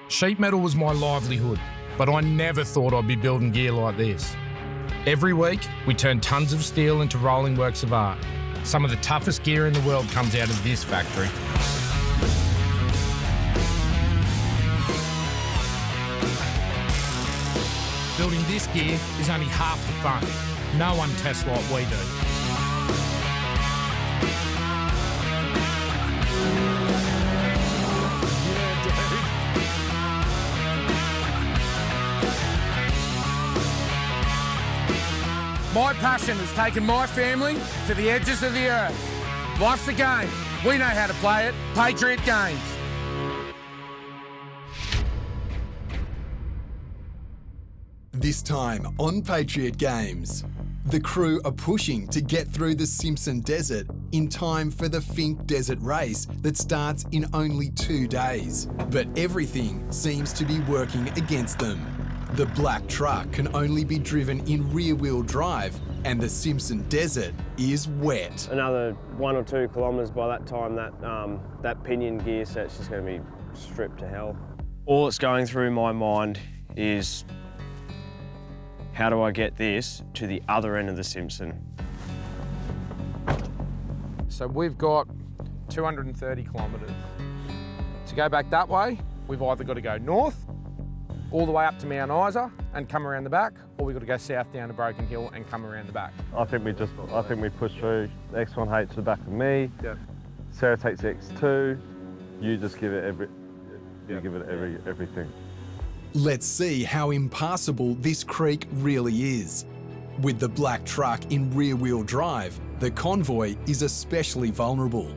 Sheet metal was my livelihood, but I never thought I'd be building gear like this. Every week, we turn tons of steel into rolling works of art. Some of the toughest gear in the world comes out of this factory. Building this gear is only half the fun. No one tests like we do. My passion has taken my family to the edges of the earth. Life's a game. We know how to play it. Patriot Games. This time on Patriot Games, the crew are pushing to get through the Simpson Desert in time for the Finke Desert Race that starts in only 2 days. But everything seems to be working against them. The black truck can only be driven in rear-wheel drive, and the Simpson Desert is wet. Another 1 or 2 kilometres by that time, that pinion gear set's just going to be stripped to hell. All that's going through my mind is, how do I get this to the other end of the Simpson? So we've got 230 kilometres. To go back that way, we've either got to go north, all the way up to Mount Isa and come around the back, or we've got to go south down to Broken Hill and come around the back. I think we push through. The X1H to the back of me. Yep. Sarah takes the X2. You just give it everything. Let's see how impassable this creek really is. With the black truck in rear-wheel drive, the convoy is especially vulnerable.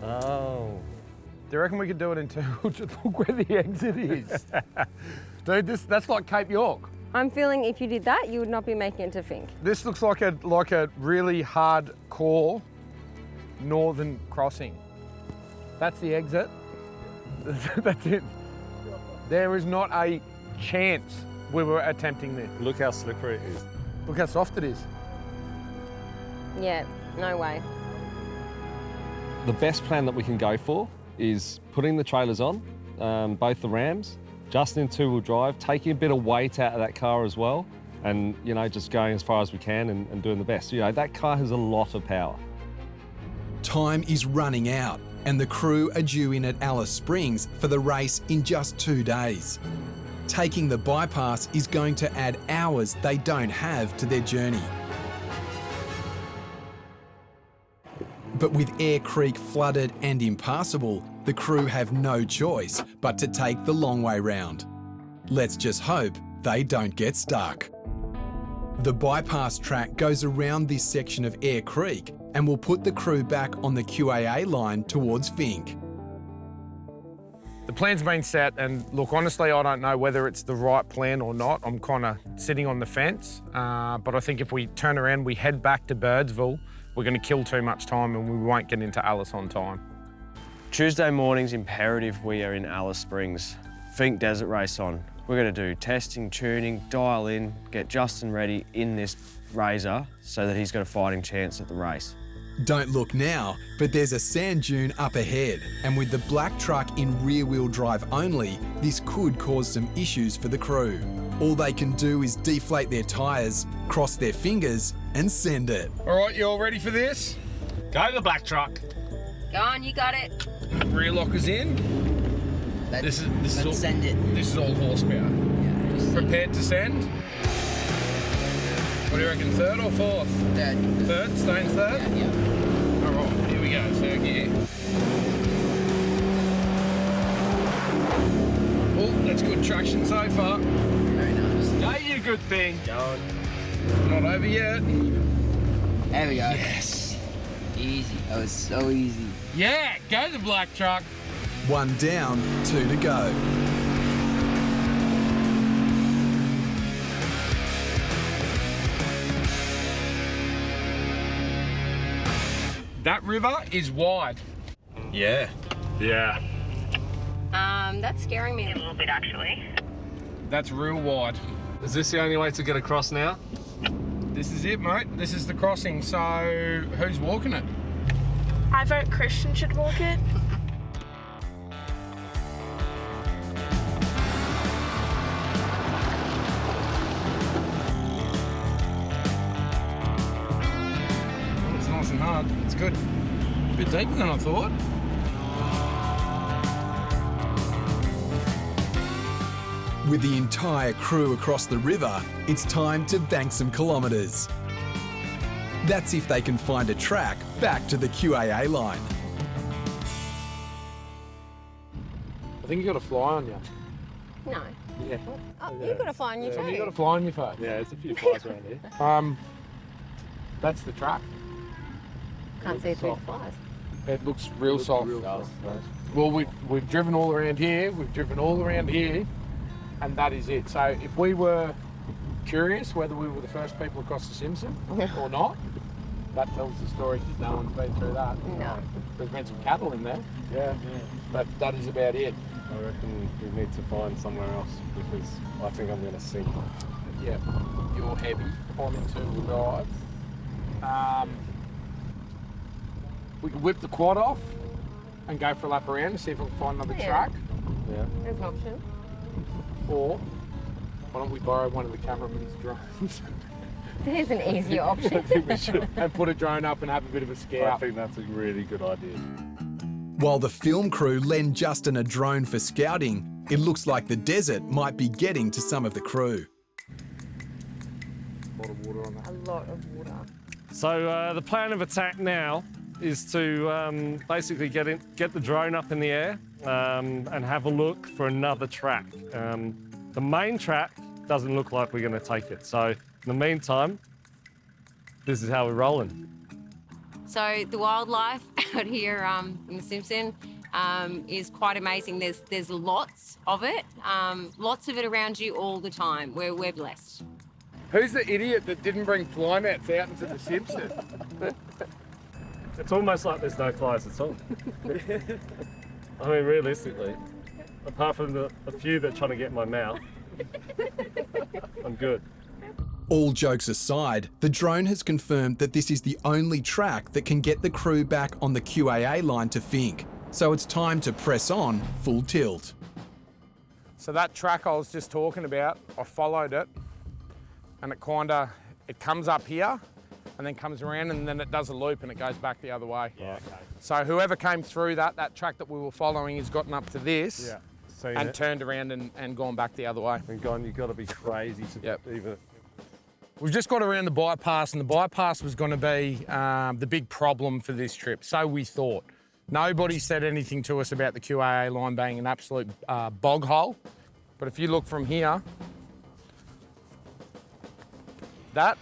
Oh. Do you reckon we could do it in 2? Just look where the exit is. Dude, that's like Cape York. I'm feeling if you did that, you would not be making it to Finke. This looks like a really hardcore northern crossing. That's the exit. That's it. There is not a chance we were attempting this. Look how slippery it is. Look how soft it is. Yeah, no way. The best plan that we can go for is putting the trailers on, both the Rams, just in 2-wheel drive, taking a bit of weight out of that car as well, and, you know, just going as far as we can and doing the best. You know, that car has a lot of power. Time is running out, and the crew are due in at Alice Springs for the race in just 2 days. Taking the bypass is going to add hours they don't have to their journey. But with Air Creek flooded and impassable, the crew have no choice but to take the long way round. Let's just hope they don't get stuck. The bypass track goes around this section of Air Creek and will put the crew back on the QAA line towards Finke. The plan's been set, and look, honestly, I don't know whether it's the right plan or not. I'm kind of sitting on the fence, but I think if we turn around, we head back to Birdsville, we're going to kill too much time and we won't get into Alice on time. Tuesday morning's imperative we are in Alice Springs. Finke Desert Race on. We're going to do testing, tuning, dial in, get Justin ready in this Razor so that he's got a fighting chance at the race. Don't look now, but there's a sand dune up ahead, and with the black truck in rear-wheel drive only, this could cause some issues for the crew. All they can do is deflate their tyres, cross their fingers, and send it. All right, you all ready for this? Go to the black truck. Go on, you got it. Rear lockers in. This is all horsepower. Yeah, Prepared to send. What do you reckon, 3rd or 4th? 3rd. 3rd? Staying 3rd? Yeah. All right, here we go, 3rd gear. Oh, that's good traction so far. Very nice. Go, you good thing. Going. Not over yet. There we go. Yes. Easy. That was so easy. Yeah, go the black truck. 1 down, 2 to go. That river is wide. Yeah. Yeah. That's scaring me a little bit, actually. That's real wide. Is this the only way to get across now? This is it, mate. This is the crossing, so who's walking it? I vote Christian should walk it. It's nice and hard. It's good. A bit deeper than I thought. With the entire crew across the river, it's time to bank some kilometres. That's if they can find a track back to the QAA line. I think you got a fly on you. No. Yeah. Oh, you've got a fly on you too. You got a fly on your face. Yeah, there's a few flies around here. That's the track. Can't see through the flies. It looks real soft. Well, we've driven all around here. We've driven all around here, and that is it. So if we were curious whether we were the first people across the Simpson or not, that tells the story because no one's been through that. No. There's been some cattle in there. Yeah. But that is about it. I reckon we need to find somewhere else because I think I'm going to sink. Yeah, you're heavy. I'm in two-wheel drive. We could whip the quad off and go for a lap around to see if we can find another track. Yeah. There's an option. Or why don't we borrow one of the cameraman's drones There's an easier option. I think we should. and put a drone up and have a bit of a I scout. think that's a really good idea. While the film crew lend Justin a drone for scouting, it looks like the desert might be getting to some of the crew. A lot of water on that. A lot of water. So the plan of attack now is to basically get the drone up in the air and have a look for another track. The main track doesn't look like we're going to take it. So in the meantime, this is how we're rolling. So the wildlife out here in the Simpson is quite amazing. There's lots of it around you all the time. We're blessed. Who's the idiot that didn't bring fly nets out into the Simpson? It's almost like there's no flies at all. I mean, realistically, apart from a few that are trying to get in my mouth, I'm good. All jokes aside, the drone has confirmed that this is the only track that can get the crew back on the QAA line to Finke. So it's time to press on full tilt. So that track I was just talking about, I followed it and it comes up here and then comes around and then it does a loop and it goes back the other way. Yeah, okay. So whoever came through that track that we were following has gotten up to this and turned around and gone back the other way. And gone, you've got to be crazy to even... We've just got around the bypass and the bypass was going to be the big problem for this trip, so we thought. Nobody said anything to us about the QAA line being an absolute bog hole, but if you look from here, that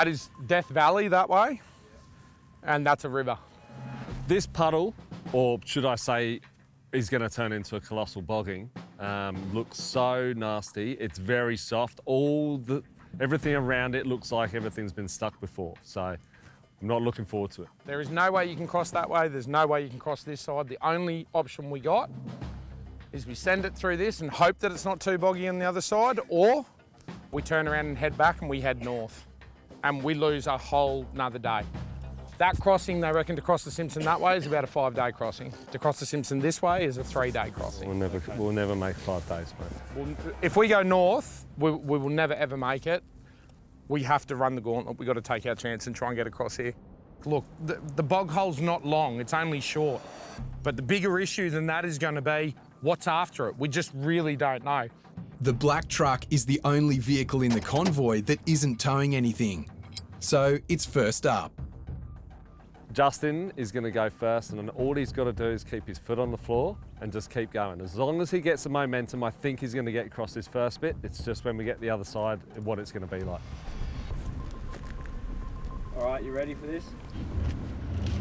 is Death Valley that way, and that's a river. This puddle, or should I say, is going to turn into a colossal bogging. Looks so nasty. It's very soft. Everything around it looks like everything's been stuck before. So I'm not looking forward to it. There is no way you can cross that way. There's no way you can cross this side. The only option we got is we send it through this and hope that it's not too boggy on the other side, or we turn around and head back and we head north and we lose a whole nother day. That crossing, they reckon, to cross the Simpson that way is about a 5-day crossing. To cross the Simpson this way is a 3-day crossing. We'll never make 5 days, mate. If we go north, we will never ever make it. We have to run the gauntlet. We've got to take our chance and try and get across here. Look, the bog hole's not long, it's only short. But the bigger issue than that is going to be what's after it. We just really don't know. The black truck is the only vehicle in the convoy that isn't towing anything. So it's first up. Justin is going to go first, and all he's got to do is keep his foot on the floor and just keep going. As long as he gets the momentum, I think he's going to get across this first bit. It's just when we get the other side, what it's going to be like. All right, you ready for this?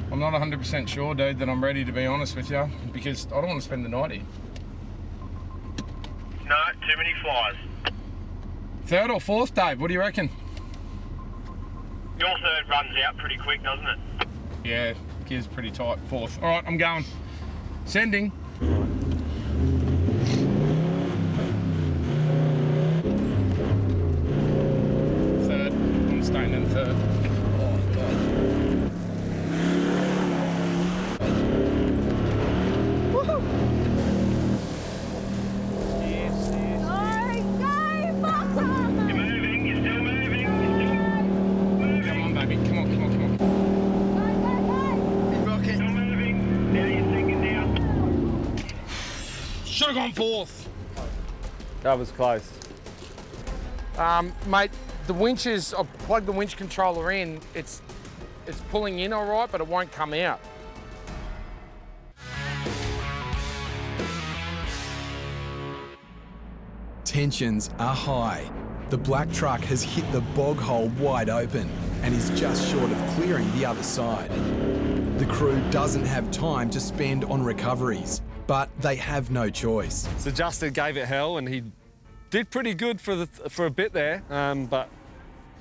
I'm not 100% sure, dude, that I'm ready, to be honest with you, because I don't want to spend the night here. No, too many flies. Third or fourth, Dave? What do you reckon? Your third runs out pretty quick, doesn't it? Yeah, gear's pretty tight. Fourth. All right, I'm going. Sending. Third. I'm staying in third. Oh, God. have gone fourth. That was close. Mate, the winch is, I've plugged the winch controller in. It's pulling in all right, but it won't come out. Tensions are high. The black truck has hit the bog hole wide open and is just short of clearing the other side. The crew doesn't have time to spend on recoveries, but they have no choice. So Justin gave it hell, and he did pretty good for a bit there, but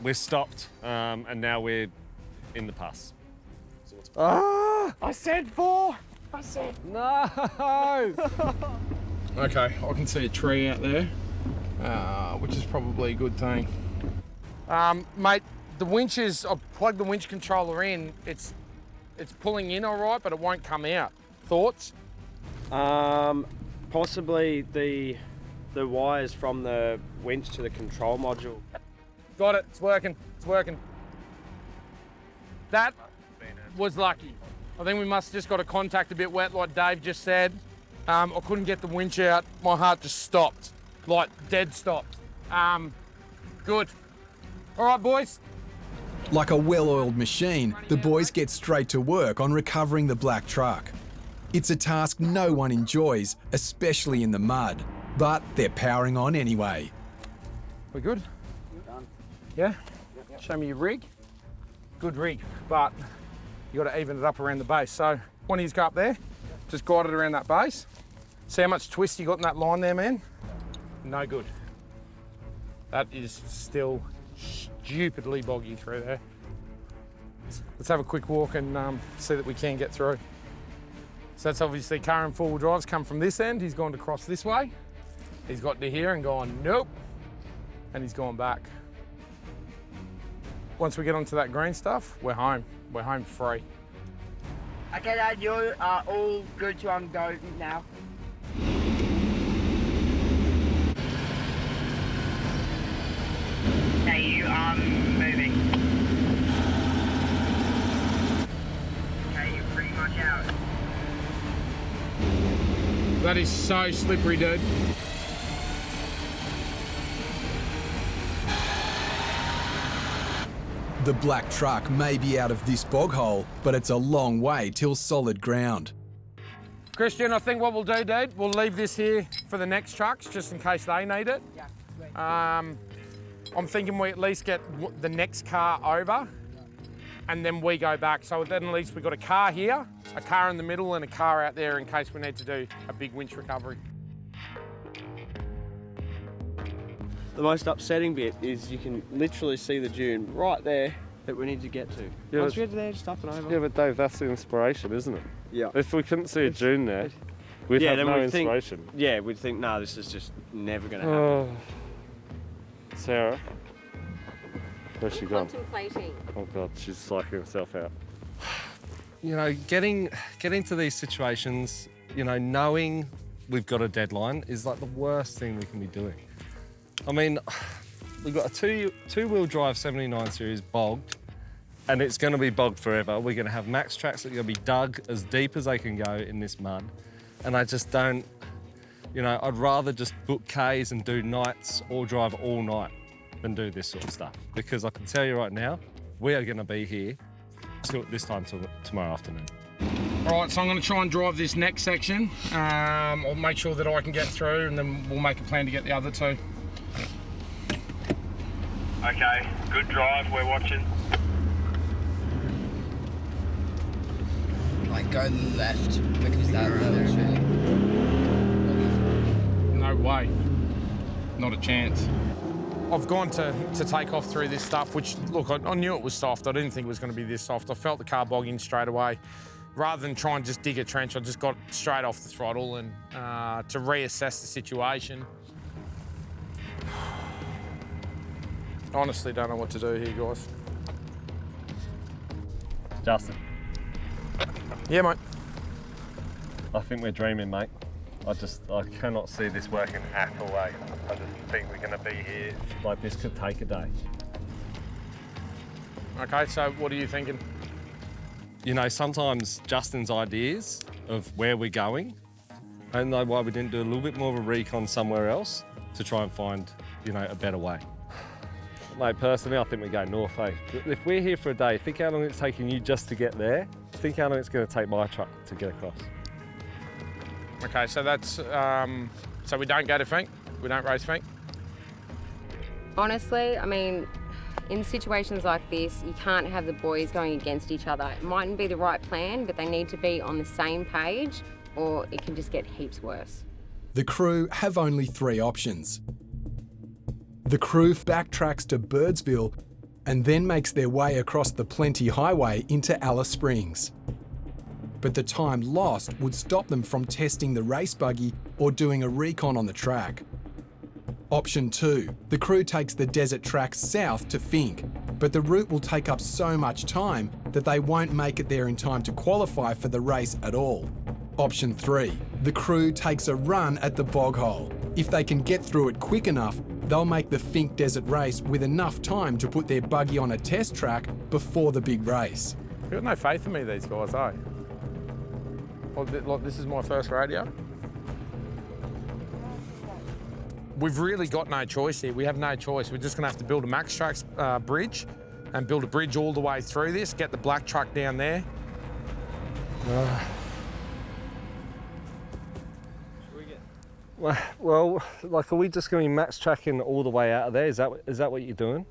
we're stopped, and now we're in the pass. Ah! I said 4. I said no. Okay, I can see a tree out there, which is probably a good thing. Mate, the winch is, I've plugged the winch controller in. It's pulling in all right, but it won't come out. Thoughts? Possibly the wires from the winch to the control module. Got it, it's working, it's working. That was lucky. I think we must have just got a contact a bit wet, like Dave just said. I couldn't get the winch out. My heart just stopped, like dead stopped. Good. All right, boys. Like a well-oiled machine, the boys get straight to work on recovering the black truck. It's a task no one enjoys, especially in the mud, but they're powering on anyway. We good? Done. Yeah? Show me your rig. Good rig, but you got to even it up around the base. So one of you go up there, just guide it around that base. See how much twist you got in that line there, man? No good. That is still stupidly boggy through there. Let's have a quick walk and see that we can get through. So that's obviously car and four-wheel drive's come from this end. He's gone to cross this way. He's got to here and gone, nope. And he's gone back. Once we get onto that green stuff, we're home. We're home free. Okay, Dad, you are all good to go now. Okay, you are moving. Okay, you're pretty much out. That is so slippery, dude. The black truck may be out of this bog hole, but it's a long way till solid ground. Christian, I think what we'll do, dude, we'll leave this here for the next trucks, just in case they need it. I'm thinking we at least get the next car over, and then we go back. So then at least we've got a car here, a car in the middle, and a car out there in case we need to do a big winch recovery. The most upsetting bit is you can literally see the dune right there that we need to get to. Yeah, once we get to there, just up and over. Yeah, but Dave, that's the inspiration, isn't it? Yeah. If we couldn't see a dune there, we'd have no inspiration. We'd think, no, this is just never going to happen. Oh. Sarah, where's she gone? Contemplating. Oh God, she's psyching herself out. You know, getting to these situations, you know, knowing we've got a deadline is like the worst thing we can be doing. I mean, we've got a two-wheel drive 79 series bogged, and it's going to be bogged forever. We're going to have max tracks that are going to be dug as deep as they can go in this mud, and I just don't, you know, I'd rather just book Ks and do nights or drive all night than do this sort of stuff, because I can tell you right now, we are going to be here till this time till tomorrow afternoon. All right, so I'm going to try and drive this next section. I'll make sure that I can get through, and then we'll make a plan to get the other two. Okay, good drive, we're watching. Like, go left, because that road is really... No way. Not a chance. I've gone to take off through this stuff, which, look, I knew it was soft. I didn't think it was going to be this soft. I felt the car bogging straight away. Rather than try and just dig a trench, I just got straight off the throttle and to reassess the situation. Honestly, don't know what to do here, guys. Justin. Yeah, mate. I think we're dreaming, mate. I cannot see this working at all. I just think we're going to be here. Like, this could take a day. Okay, so what are you thinking? You know, sometimes Justin's ideas of where we're going I don't know why we didn't do a little bit more of a recon somewhere else to try and find, you know, a better way. Mate, personally, I think we go north, eh? If we're here for a day, think how long it's taking you just to get there. Think how long it's going to take my truck to get across. Okay, so that's, so we don't go to Finke? We don't race Finke? Honestly, I mean, in situations like this, you can't have the boys going against each other. It mightn't be the right plan, but they need to be on the same page or it can just get heaps worse. The crew have only 3 options. The crew backtracks to Birdsville and then makes their way across the Plenty Highway into Alice Springs. But the time lost would stop them from testing the race buggy or doing a recon on the track. Option 2, the crew takes the desert track south to Finke, but the route will take up so much time that they won't make it there in time to qualify for the race at all. Option 3, the crew takes a run at the bog hole. If they can get through it quick enough, they'll make the Finke Desert Race with enough time to put their buggy on a test track before the big race. You've got no faith in me, these guys, eh? Like, this is my first rodeo. We've really got no choice here. We have no choice. We're just going to have to build a max tracks bridge and build a bridge all the way through this, get the black truck down there. Well, like, are we just going to be max tracking all the way out of there? Is that what you're doing?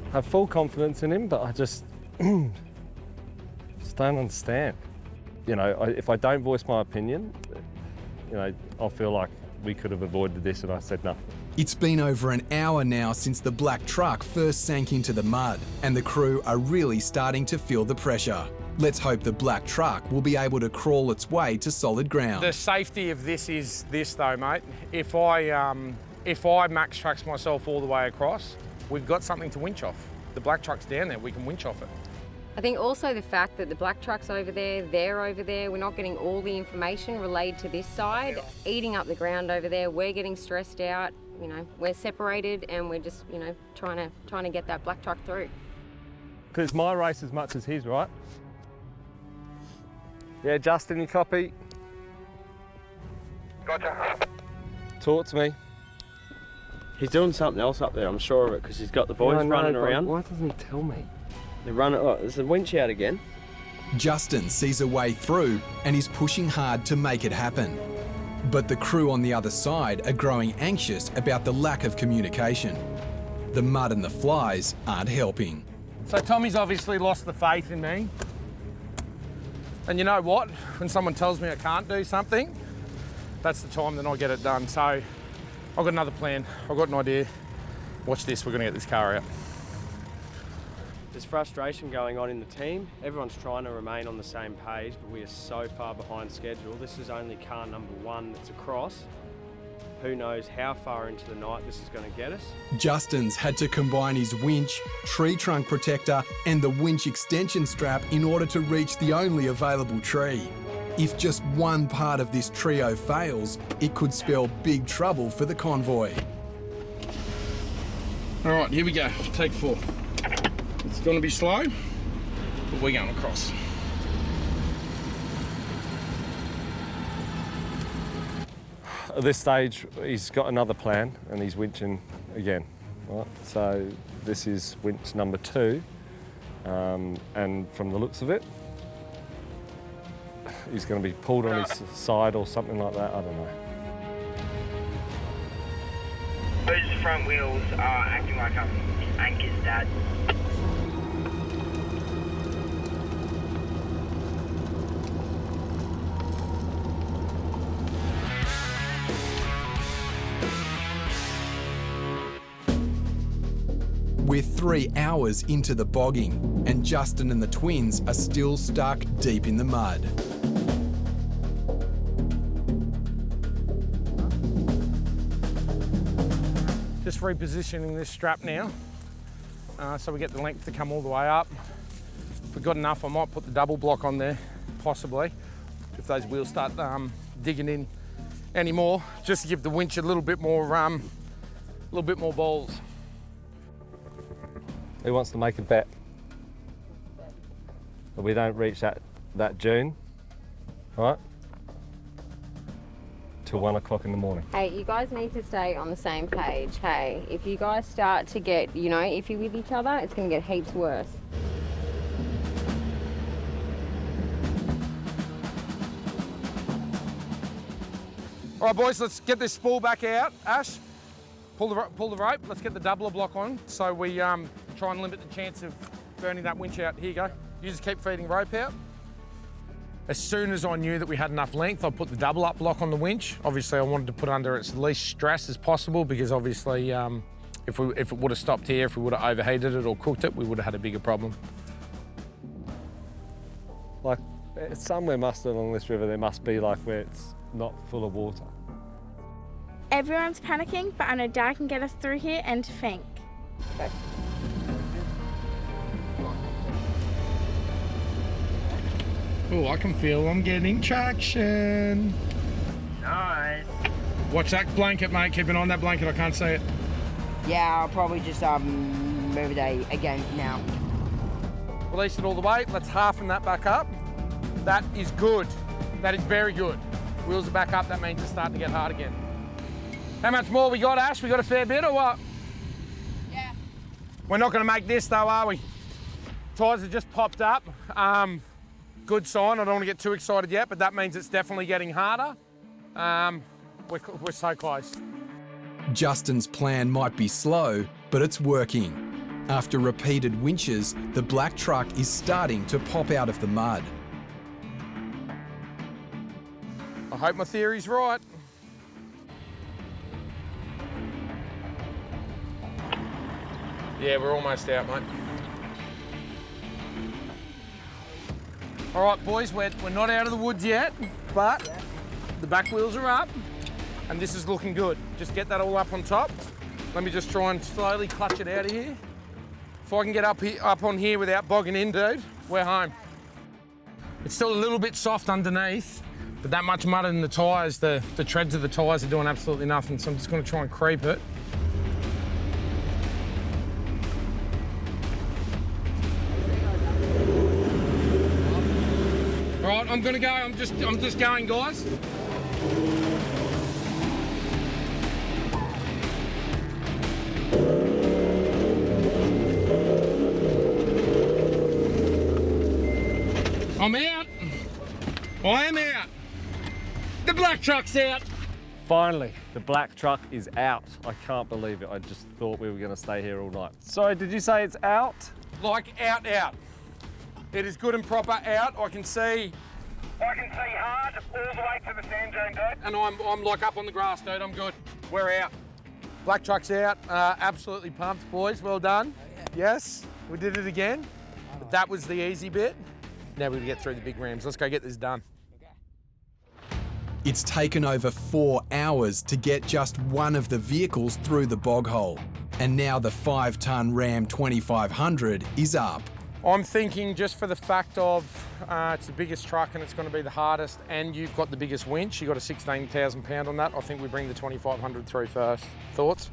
I have full confidence in him, but I just don't understand. You know, if I don't voice my opinion, you know, I'll feel like we could have avoided this and I said nothing. It's been over an hour now since the black truck first sank into the mud, and the crew are really starting to feel the pressure. Let's hope the black truck will be able to crawl its way to solid ground. The safety of this is this though, mate. If I max tracks myself all the way across, we've got something to winch off. The black truck's down there, we can winch off it. I think also the fact that the black truck's over there, they're over there, we're not getting all the information relayed to this side. It's eating up the ground over there, we're getting stressed out, you know, we're separated and we're just, you know, trying to get that black truck through. Because it's my race as much as his, right? Yeah, Justin, you copy? Gotcha. Talk to me. He's doing something else up there, I'm sure of it, because he's got the boys running around. Why doesn't he tell me? They're running, oh, there's a winch out again. Justin sees a way through and is pushing hard to make it happen. But the crew on the other side are growing anxious about the lack of communication. The mud and the flies aren't helping. So Tommy's obviously lost the faith in me. And you know what? When someone tells me I can't do something, that's the time that I get it done. So I've got another plan. I've got an idea. Watch this, we're gonna get this car out. There's frustration going on in the team. Everyone's trying to remain on the same page, but we are so far behind schedule. This is only car number 1 that's across. Who knows how far into the night this is going to get us. Justin's had to combine his winch, tree trunk protector and the winch extension strap in order to reach the only available tree. If just one part of this trio fails, it could spell big trouble for the convoy. All right, here we go, take 4. It's gonna be slow, but we're going across. At this stage, he's got another plan and he's winching again. Right? So this is winch number 2, and from the looks of it, he's going to be pulled on his side or something like that, I don't know. Those front wheels are acting like anchors, Dad. We're 3 hours into the bogging, and Justin and the twins are still stuck deep in the mud. Just repositioning this strap now, so we get the length to come all the way up. If we've got enough, I might put the double block on there, possibly, if those wheels start digging in anymore, just to give the winch a little bit more balls. Who wants to make a bet that we don't reach that dune All right. Till 1 o'clock in the morning. Hey, you guys need to stay on the same page. Hey, if you guys start to get, iffy with each other, it's going to get heaps worse. All right, boys, let's get this spool back out. Ash, pull the rope. Let's get the doubler block on so we try and limit the chance of burning that winch out. Here you go. You just keep feeding rope out. As soon as I knew that we had enough length, I put the double up block on the winch. Obviously, I wanted to put under its least stress as possible because obviously if it would have stopped here, if we would have overheated it or cooked it, we would have had a bigger problem. Like, somewhere along this river there must be like where it's not full of water. Everyone's panicking, but I know Dad can get us through here and to Finke. Okay. Oh, I can feel I'm getting traction. Nice. Watch that blanket, mate. Keep an eye on that blanket. I can't see it. Yeah, I'll probably just move it again now. Release it all the way. Let's halfen that back up. That is good. That is very good. Wheels are back up. That means it's starting to get hard again. How much more we got, Ash? We got a fair bit or what? Yeah. We're not going to make this though, are we? Tyres have just popped up. Good sign. I don't want to get too excited yet, but that means it's definitely getting harder. We're so close. Justin's plan might be slow, but it's working. After repeated winches, the black truck is starting to pop out of the mud. I hope my theory's right. Yeah, we're almost out, mate. All right, boys, we're not out of the woods yet, but the back wheels are up, and this is looking good. Just get that all up on top. Let me just try and slowly clutch it out of here. If I can get up on here without bogging in, dude, we're home. It's still a little bit soft underneath, but that much mud in the tyres, the treads of the tyres are doing absolutely nothing, so I'm just gonna try and creep it. All right, I'm gonna go, I'm just going, guys. I'm out. I am out. The black truck's out. Finally, the black truck is out. I can't believe it. I just thought we were going to stay here all night. Sorry, did you say it's out? Like out. It is good and proper out. I can see hard all the way to the sand dune, dude. And I'm like up on the grass, dude. I'm good. We're out. Black truck's out. Absolutely pumped, boys. Well done. Yes, we did it again. But that was the easy bit. Now we're gonna get through the big rams. Let's go get this done. It's taken over 4 hours to get just one of the vehicles through the bog hole. And now the 5-ton Ram 2500 is up. I'm thinking just for the fact of it's the biggest truck and it's going to be the hardest, and you've got the biggest winch. You've got a 16,000 pound on that. I think we bring the 2500 through first. Thoughts?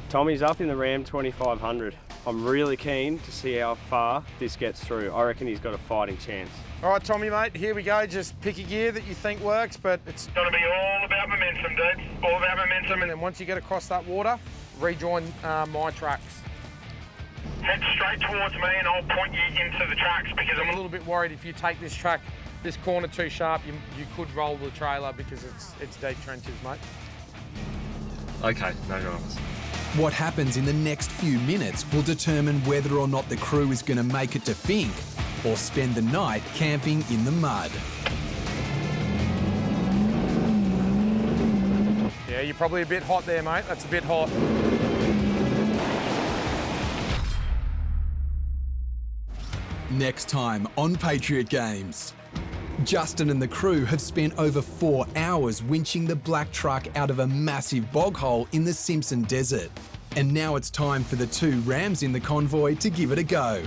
Tommy's up in the Ram 2500. I'm really keen to see how far this gets through. I reckon he's got a fighting chance. All right, Tommy, mate, here we go. Just pick a gear that you think works, but it's Gotta be all about momentum, dude. All about momentum. and then once you get across that water, rejoin my tracks. Head straight towards me and I'll point you into the tracks because I'm a little bit worried if you take this track, this corner too sharp, you could roll the trailer because it's deep trenches, mate. Okay, no dramas. What happens in the next few minutes will determine whether or not the crew is going to make it to Finke or spend the night camping in the mud. Yeah, you're probably a bit hot there, mate. That's a bit hot. Next time on Patriot Games. Justin and the crew have spent over 4 hours winching the black truck out of a massive bog hole in the Simpson Desert. And now it's time for the 2 Rams in the convoy to give it a go.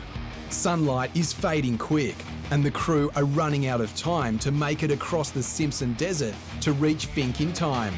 Sunlight is fading quick, and the crew are running out of time to make it across the Simpson Desert to reach Finke in time.